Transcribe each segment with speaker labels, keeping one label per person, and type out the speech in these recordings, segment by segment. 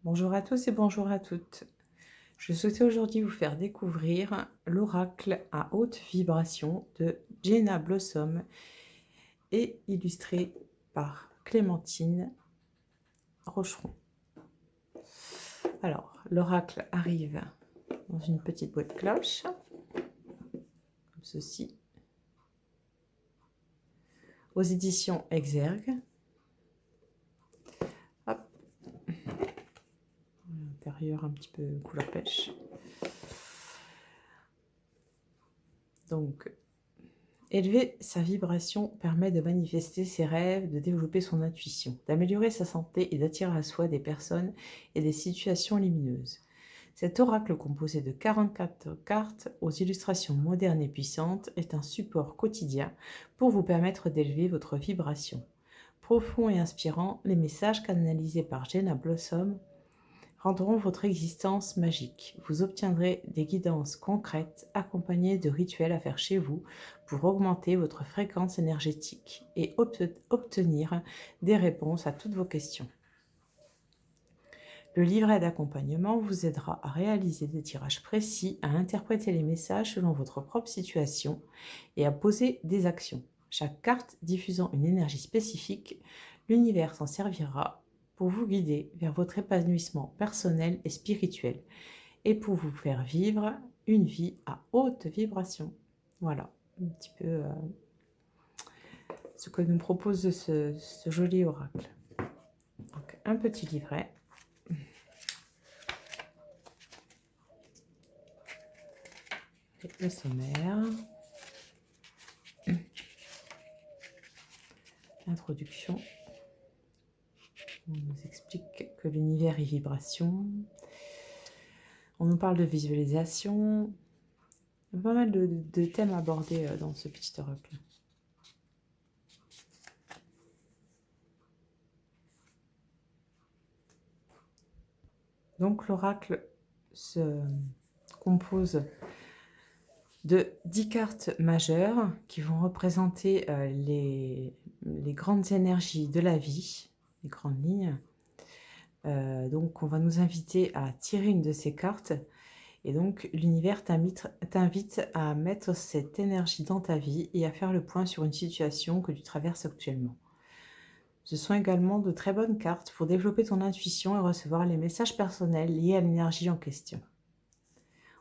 Speaker 1: Bonjour à tous et bonjour à toutes. Je souhaitais aujourd'hui vous faire découvrir l'oracle à haute vibration de Jenna Blossom et illustré par Clémentine Rocheron. Alors, l'oracle arrive dans une petite boîte cloche, comme ceci, aux éditions Exergue. Hop. L'intérieur un petit peu couleur pêche. Donc, élever sa vibration permet de manifester ses rêves, de développer son intuition, d'améliorer sa santé et d'attirer à soi des personnes et des situations lumineuses. Cet oracle composé de 44 cartes aux illustrations modernes et puissantes est un support quotidien pour vous permettre d'élever votre vibration. Profond et inspirant, les messages canalisés par Jenna Blossom rendront votre existence magique. Vous obtiendrez des guidances concrètes accompagnées de rituels à faire chez vous pour augmenter votre fréquence énergétique et obtenir des réponses à toutes vos questions. Le livret d'accompagnement vous aidera à réaliser des tirages précis, à interpréter les messages selon votre propre situation et à poser des actions. Chaque carte diffusant une énergie spécifique, l'univers s'en servira pour vous guider vers votre épanouissement personnel et spirituel et pour vous faire vivre une vie à haute vibration. Voilà, un petit peu ce que nous propose ce joli oracle. Donc, un petit livret. Le sommaire. Introduction. On nous explique que l'univers est vibration. On nous parle de visualisation. Il y a pas mal de thèmes abordés dans ce petit oracle. Donc l'oracle se compose de 10 cartes majeures qui vont représenter les grandes énergies de la vie, les grandes lignes. Donc on va nous inviter à tirer une de ces cartes et donc l'univers t'invite à mettre cette énergie dans ta vie et à faire le point sur une situation que tu traverses actuellement. Ce sont également de très bonnes cartes pour développer ton intuition et recevoir les messages personnels liés à l'énergie en question.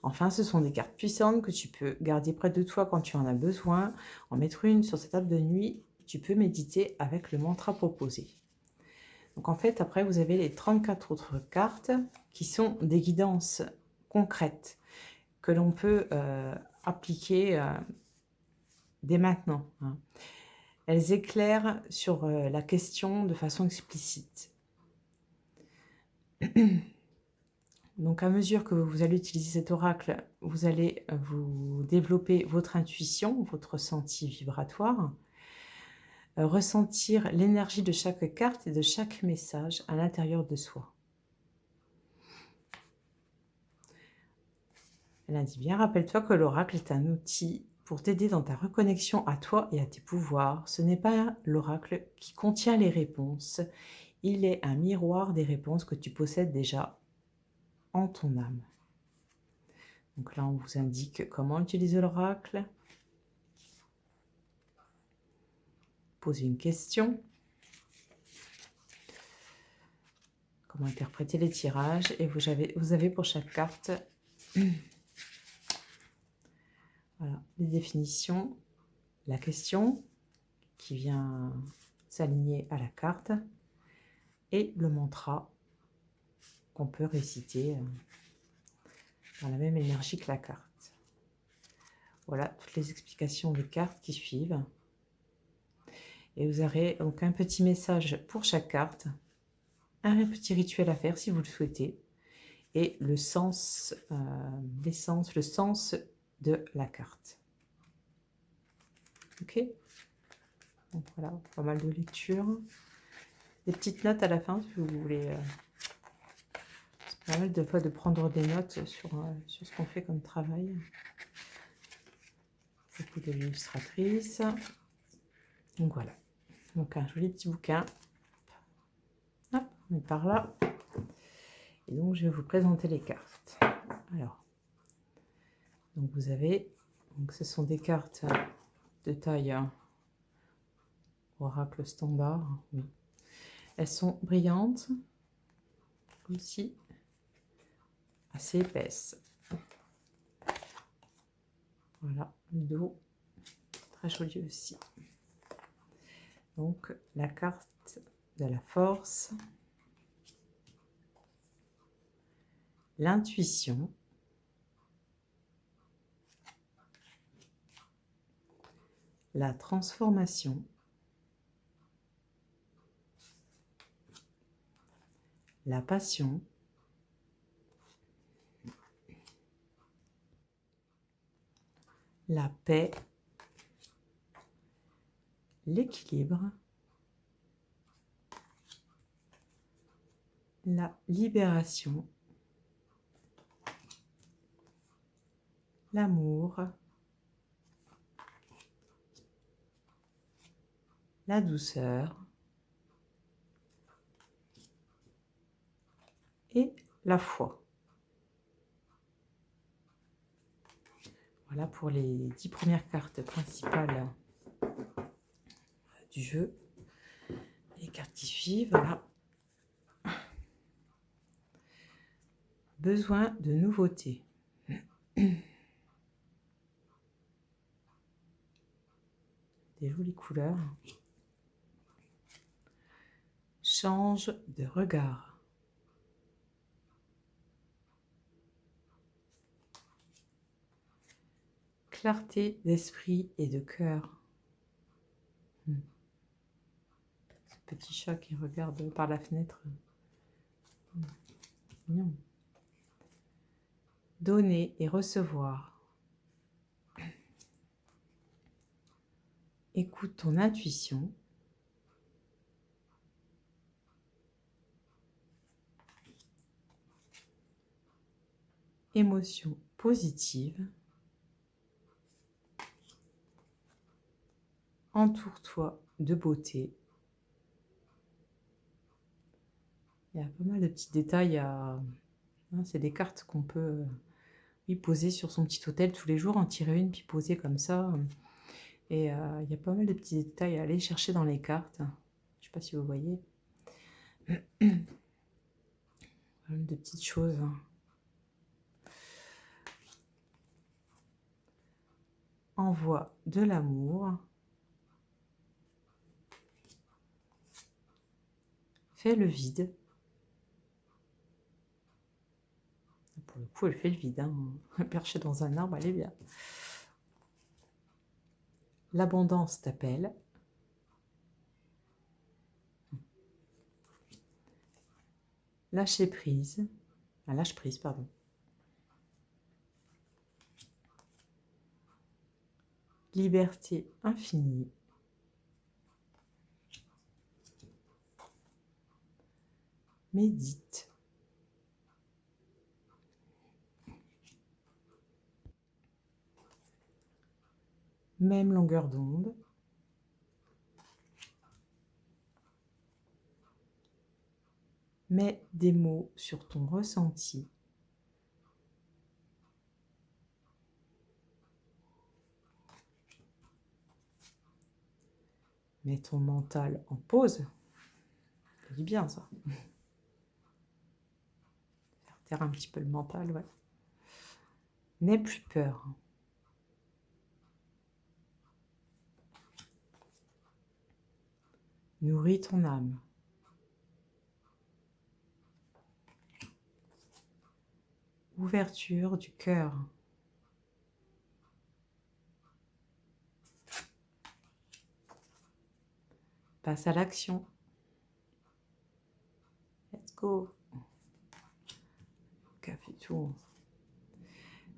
Speaker 1: Enfin, ce sont des cartes puissantes que tu peux garder près de toi quand tu en as besoin, en mettre une sur ta table de nuit. Tu peux méditer avec le mantra proposé. Donc en fait, après, vous avez les 34 autres cartes qui sont des guidances concrètes que l'on peut appliquer dès maintenant. Elles éclairent sur la question de façon explicite. Donc à mesure que vous allez utiliser cet oracle, vous allez vous développer votre intuition, votre ressenti vibratoire, ressentir l'énergie de chaque carte et de chaque message à l'intérieur de soi. Elle indique bien, rappelle-toi que l'oracle est un outil pour t'aider dans ta reconnexion à toi et à tes pouvoirs. Ce n'est pas l'oracle qui contient les réponses, il est un miroir des réponses que tu possèdes déjà en ton âme. Donc là, on vous indique comment utiliser l'oracle. Posez une question. Comment interpréter les tirages. Et vous avez pour chaque carte voilà, les définitions, la question qui vient s'aligner à la carte et le mantra qu'on peut réciter dans la même énergie que la carte. Voilà toutes les explications des cartes qui suivent. Et vous aurez donc un petit message pour chaque carte, un petit rituel à faire si vous le souhaitez, et le sens, l'essence, le sens de la carte. Ok? Donc voilà, pas mal de lecture. Des petites notes à la fin si vous voulez. C'est pas mal de fois de prendre des notes sur ce qu'on fait comme travail. Beaucoup de l'illustratrice. Donc voilà. Donc un joli petit bouquin. Hop, on est par là. Et donc, je vais vous présenter les cartes. Alors, donc vous avez, donc ce sont des cartes de taille oracle standard. Oui. Elles sont brillantes, aussi assez épaisses. Voilà, le dos, très joli aussi. Donc, la carte de la force, l'intuition, la transformation, la passion, la paix, l'équilibre, la libération, l'amour, la douceur et la foi. Voilà pour les 10 premières cartes principales du jeu. Les cartes qui suivent, voilà. Besoin de nouveautés. Des jolies couleurs. Change de regard. Clarté d'esprit et de cœur. Ce petit chat qui regarde par la fenêtre. Mignon. Donner et recevoir. Écoute ton intuition. Émotion positive. Entoure-toi de beauté. Il y a pas mal de petits détails à... C'est des cartes qu'on peut poser sur son petit hôtel tous les jours, en tirer une, puis poser comme ça. Et il y a pas mal de petits détails à aller chercher dans les cartes. Je ne sais pas si vous voyez. De petites choses. Envoie de l'amour. Fais le vide. Pour le coup, elle fait le vide. Hein. Perchée dans un arbre, elle est bien. L'abondance t'appelle. Lâcher prise. Ah, lâche prise, pardon. Liberté infinie. Médite. Même longueur d'onde. Mets des mots sur ton ressenti. Mets ton mental en pause. Ça dit bien, ça. Faire taire un petit peu le mental, ouais. N'aie plus peur. Nourris ton âme. Ouverture du cœur. Passe à l'action. Let's go. Café tour.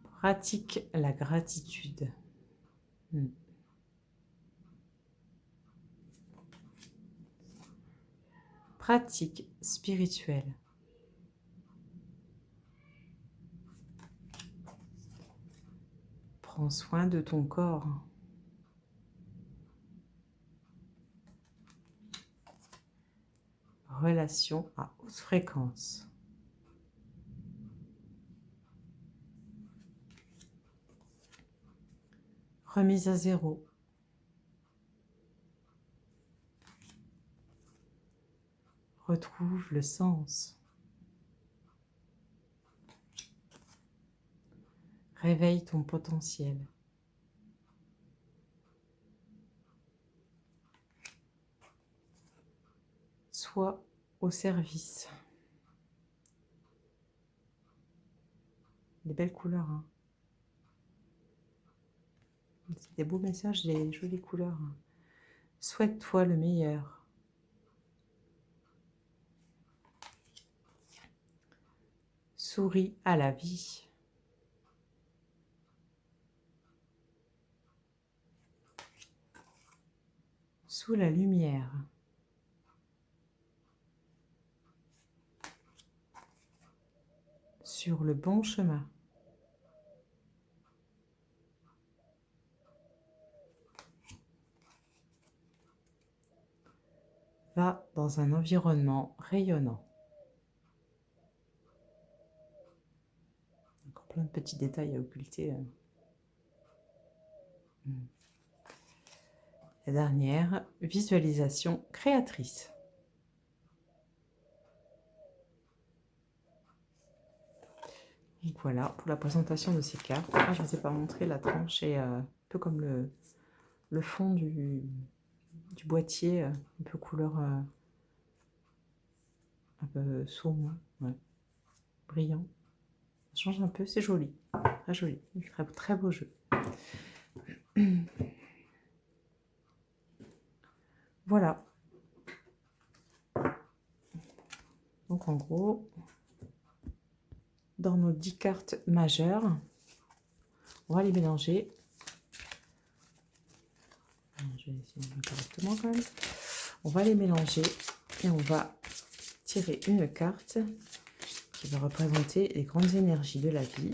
Speaker 1: Pratique la gratitude. Pratique spirituelle. Prends soin de ton corps. Relation à haute fréquence. remise à zéro. Retrouve le sens. Réveille ton potentiel. Sois au service. Des belles couleurs. Hein. C'est des beaux messages, des jolies couleurs. Hein. Souhaite-toi le meilleur. Souris à la vie. Sous la lumière. Sur le bon chemin. Va dans un environnement rayonnant. Encore plein de petits détails à occulter. La dernière, visualisation créatrice. Donc voilà pour la présentation de ces cartes. Ah, je ne vous ai pas montré, la tranche est un peu comme le fond du boîtier, un peu couleur un peu saumon, ouais, brillant. Ça change un peu, c'est joli, très joli, très, très beau jeu. Voilà. Donc en gros, dans nos 10 cartes majeures, on va les mélanger. Je vais essayer de faire correctement quand même. On va les mélanger et on va tirer une carte qui va représenter les grandes énergies de la vie.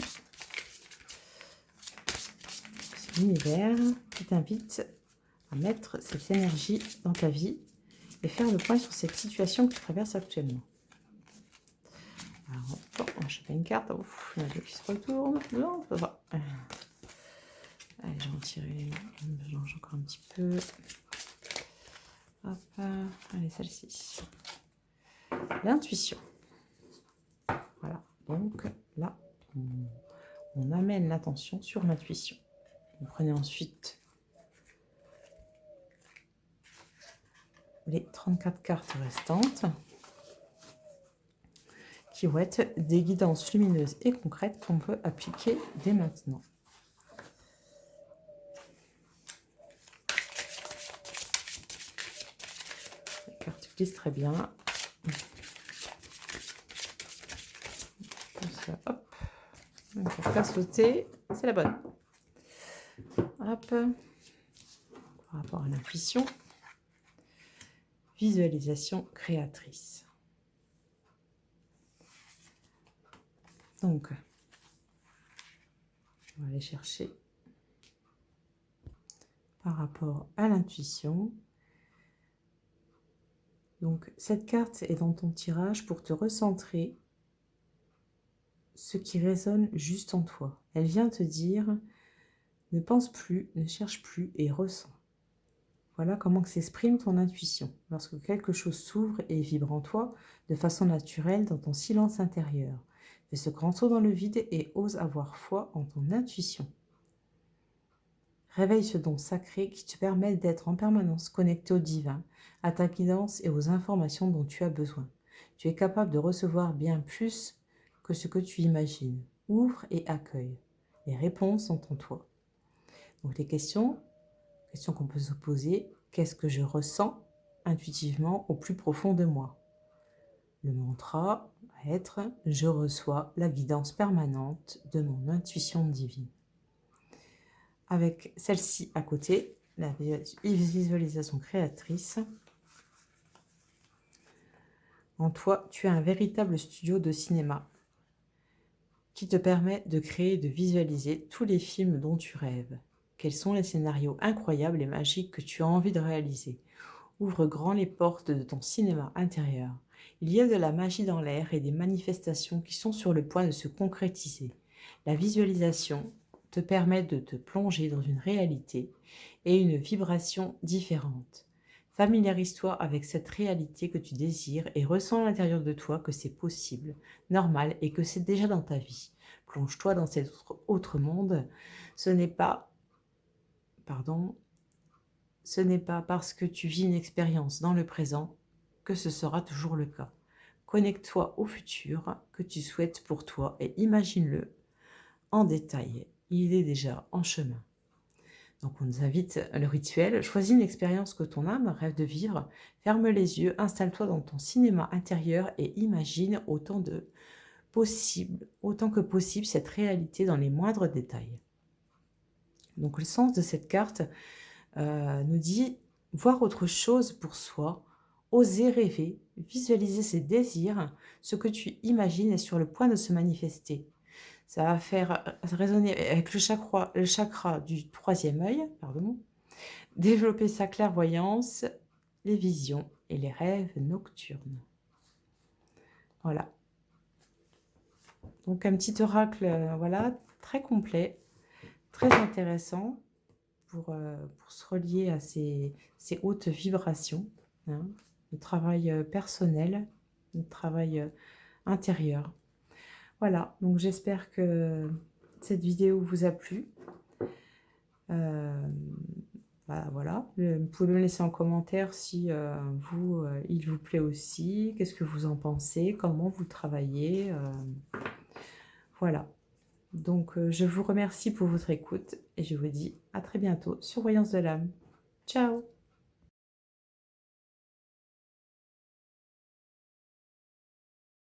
Speaker 1: C'est l'univers qui t'invite à mettre cette énergie dans ta vie et faire le point sur cette situation que tu traverses actuellement. Alors, bon, je fais une carte. Ouf, il y en a deux qui se retournent. Non, ça va. Allez, je vais en tirer. Je change encore un petit peu. Hop, allez, celle-ci. L'intuition. Voilà, donc là, on amène l'attention sur l'intuition. Vous prenez ensuite les 34 cartes restantes qui vont être des guidances lumineuses et concrètes qu'on peut appliquer dès maintenant. Les cartes glissent très bien. Hop, donc pour faire sauter, c'est la bonne. Hop, par rapport à l'intuition, visualisation créatrice. Donc, on va aller chercher par rapport à l'intuition. Donc, cette carte est dans ton tirage pour te recentrer ce qui résonne juste en toi. Elle vient te dire, ne pense plus, ne cherche plus et ressens. Voilà comment s'exprime ton intuition, lorsque quelque chose s'ouvre et vibre en toi de façon naturelle dans ton silence intérieur. Fais ce grand saut dans le vide et ose avoir foi en ton intuition. Réveille ce don sacré qui te permet d'être en permanence connecté au divin, à ta guidance et aux informations dont tu as besoin. Tu es capable de recevoir bien plus que ce que tu imagines. Ouvre et accueille. Les réponses sont en toi. Donc les questions qu'on peut se poser, qu'est-ce que je ressens intuitivement au plus profond de moi? Le mantra va être « Je reçois la guidance permanente de mon intuition divine ». Avec celle-ci à côté, la visualisation créatrice. En toi, tu as un véritable studio de cinéma qui te permet de créer et de visualiser tous les films dont tu rêves. Quels sont les scénarios incroyables et magiques que tu as envie de réaliser? Ouvre grand les portes de ton cinéma intérieur. Il y a de la magie dans l'air et des manifestations qui sont sur le point de se concrétiser. La visualisation te permettre de te plonger dans une réalité et une vibration différente. Familiarise-toi avec cette réalité que tu désires et ressens à l'intérieur de toi que c'est possible, normal et que c'est déjà dans ta vie. Plonge-toi dans cet autre monde. Ce n'est pas, pardon, ce n'est pas parce que tu vis une expérience dans le présent que ce sera toujours le cas. Connecte-toi au futur que tu souhaites pour toi et imagine-le en détail. Il est déjà en chemin. Donc on nous invite le rituel. Choisis une expérience que ton âme rêve de vivre. Ferme les yeux, installe-toi dans ton cinéma intérieur et imagine autant que possible cette réalité dans les moindres détails. Donc le sens de cette carte nous dit voir autre chose pour soi, oser rêver, visualiser ses désirs, ce que tu imagines est sur le point de se manifester. Ça va faire résonner avec le chakra du troisième œil, pardon, développer sa clairvoyance, les visions et les rêves nocturnes. Voilà. Donc un petit oracle, voilà, très complet, très intéressant pour se relier à ces hautes vibrations, hein, le travail personnel, le travail intérieur. Voilà, donc j'espère que cette vidéo vous a plu. Voilà, vous pouvez me laisser en commentaire si il vous plaît aussi, qu'est-ce que vous en pensez, comment vous travaillez. Voilà, donc je vous remercie pour votre écoute et je vous dis à très bientôt sur Voyance de l'âme. Ciao!